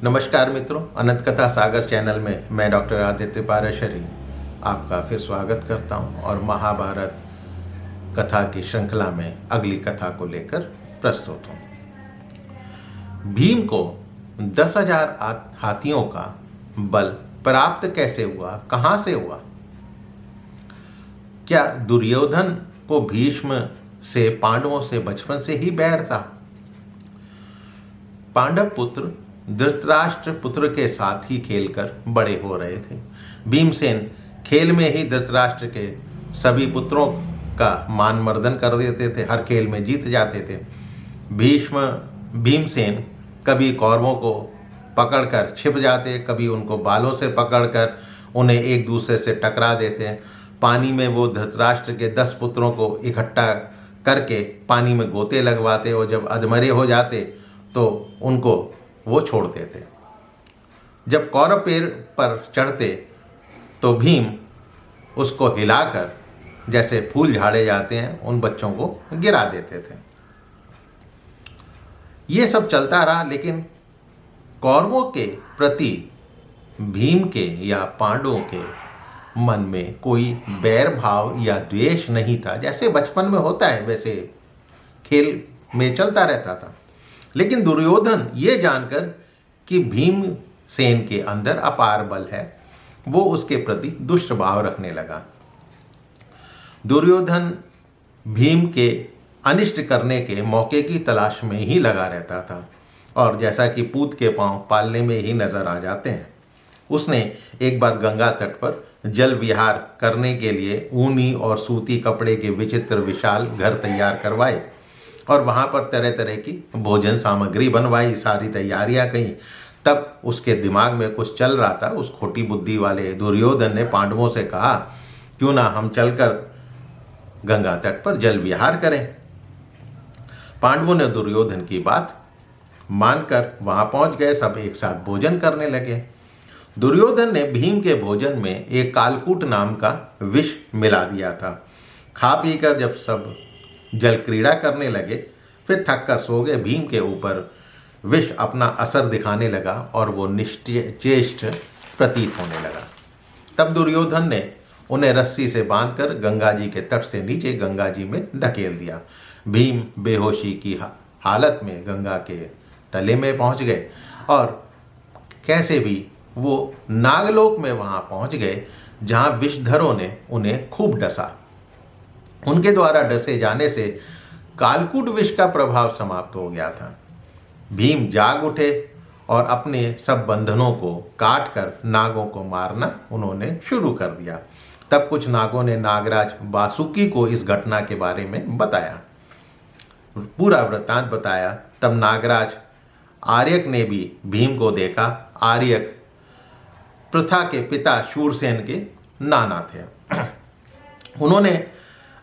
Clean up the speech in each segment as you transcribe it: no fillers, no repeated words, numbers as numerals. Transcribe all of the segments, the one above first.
नमस्कार मित्रों, अनंत कथा सागर चैनल में मैं डॉक्टर आदित्य पाराशरी आपका फिर स्वागत करता हूं और महाभारत कथा की श्रृंखला में अगली कथा को लेकर प्रस्तुत हूं। भीम को 10,000 हाथियों का बल प्राप्त कैसे हुआ, कहां से हुआ? क्या दुर्योधन को भीष्म से पांडवों से बचपन से ही बैर था? पांडव पुत्र धृतराष्ट्र पुत्र के साथ ही खेलकर बड़े हो रहे थे। भीमसेन खेल में ही धृतराष्ट्र के सभी पुत्रों का मान मर्दन कर देते थे, हर खेल में जीत जाते थे। भीमसेन कभी कौरवों को पकड़कर छिप जाते, कभी उनको बालों से पकड़कर उन्हें एक दूसरे से टकरा देते। पानी में वो धृतराष्ट्र के 10 पुत्रों को इकट्ठा करके पानी में गोते लगवाते और जब अधमरे हो जाते तो उनको वो छोड़ते थे। जब कौरव पेड़ पर चढ़ते तो भीम उसको हिलाकर, जैसे फूल झाड़े जाते हैं, उन बच्चों को गिरा देते थे। ये सब चलता रहा, लेकिन कौरवों के प्रति भीम के या पांडवों के मन में कोई बैर भाव या द्वेष नहीं था। जैसे बचपन में होता है वैसे खेल में चलता रहता था। लेकिन दुर्योधन ये जानकर कि भीमसेन के अंदर अपार बल है, वो उसके प्रति दुष्ट भाव रखने लगा। दुर्योधन भीम के अनिष्ट करने के मौके की तलाश में ही लगा रहता था, और जैसा कि पूत के पांव पालने में ही नजर आ जाते हैं, उसने एक बार गंगा तट पर जल विहार करने के लिए ऊनी और सूती कपड़े के विचित्र विशाल घर तैयार करवाए और वहाँ पर तरह तरह की भोजन सामग्री बनवाई, सारी तैयारियाँ कहीं। तब उसके दिमाग में कुछ चल रहा था। उस खोटी बुद्धि वाले दुर्योधन ने पांडवों से कहा, क्यों ना हम चलकर गंगा तट पर जल विहार करें। पांडवों ने दुर्योधन की बात मानकर वहाँ पहुँच गए। सब एक साथ भोजन करने लगे। दुर्योधन ने भीम के भोजन में एक कालकूट नाम का विष मिला दिया था। खा पीकर जब सब जल क्रीड़ा करने लगे, फिर थक कर सो गए। भीम के ऊपर विष अपना असर दिखाने लगा और वो निश्चेष्ट प्रतीत होने लगा। तब दुर्योधन ने उन्हें रस्सी से बांधकर गंगा जी के तट से नीचे गंगा जी में धकेल दिया। भीम बेहोशी की हालत में गंगा के तले में पहुंच गए और कैसे भी वो नागलोक में वहां पहुंच गए, जहां विषधरों ने उन्हें खूब डसा। उनके द्वारा डसे जाने से कालकूट विष का प्रभाव समाप्त हो गया था। भीम जाग उठे और अपने सब बंधनों को काट कर नागों को मारना उन्होंने शुरू कर दिया। तब कुछ नागों ने नागराज वासुकी को इस घटना के बारे में बताया, पूरा वृत्तांत बताया। तब नागराज आर्यक ने भी भीम को देखा। आर्यक पृथा के पिता शूरसेन के नाना थे। उन्होंने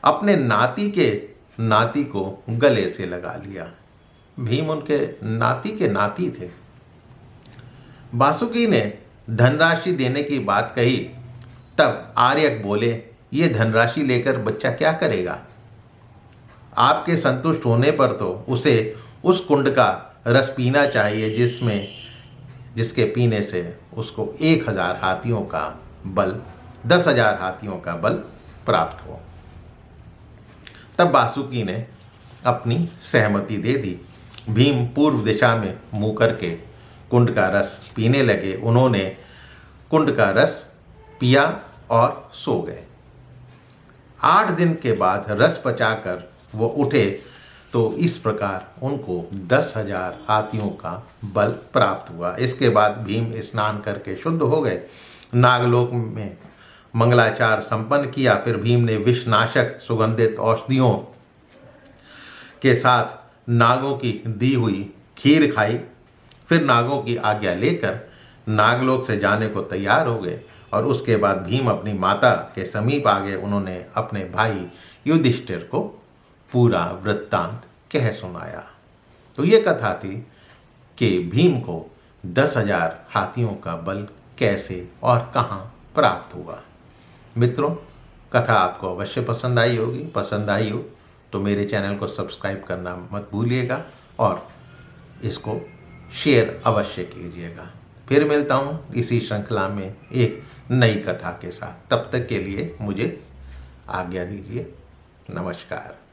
अपने नाती को गले से लगा लिया। भीम उनके नाती के नाती थे। वासुकी ने धनराशि देने की बात कही। तब आर्यक बोले, ये धनराशि लेकर बच्चा क्या करेगा? आपके संतुष्ट होने पर तो उसे उस कुंड का रस पीना चाहिए जिसके पीने से उसको 1,000 हाथियों का बल, 10,000 हाथियों का बल प्राप्त हो। तब वासुकी ने अपनी सहमति दे दी। भीम पूर्व दिशा में मुंह करके कुंड का रस पीने लगे। उन्होंने कुंड का रस पिया और सो गए। 8 दिन के बाद रस पचाकर वो उठे तो इस प्रकार उनको 10,000 हाथियों का बल प्राप्त हुआ। इसके बाद भीम स्नान करके शुद्ध हो गए। नागलोक में मंगलाचार संपन्न किया। फिर भीम ने विषनाशक सुगंधित औषधियों के साथ नागों की दी हुई खीर खाई। फिर नागों की आज्ञा लेकर नागलोक से जाने को तैयार हो गए और उसके बाद भीम अपनी माता के समीप आ गए। उन्होंने अपने भाई युधिष्ठिर को पूरा वृत्तांत कह सुनाया। तो ये कथा थी कि भीम को 10,000 हाथियों का बल कैसे और कहाँ प्राप्त हुआ। मित्रों, कथा आपको अवश्य पसंद आई होगी। पसंद आई हो तो मेरे चैनल को सब्सक्राइब करना मत भूलिएगा और इसको शेयर अवश्य कीजिएगा। फिर मिलता हूँ इसी श्रृंखला में एक नई कथा के साथ। तब तक के लिए मुझे आज्ञा दीजिए। नमस्कार।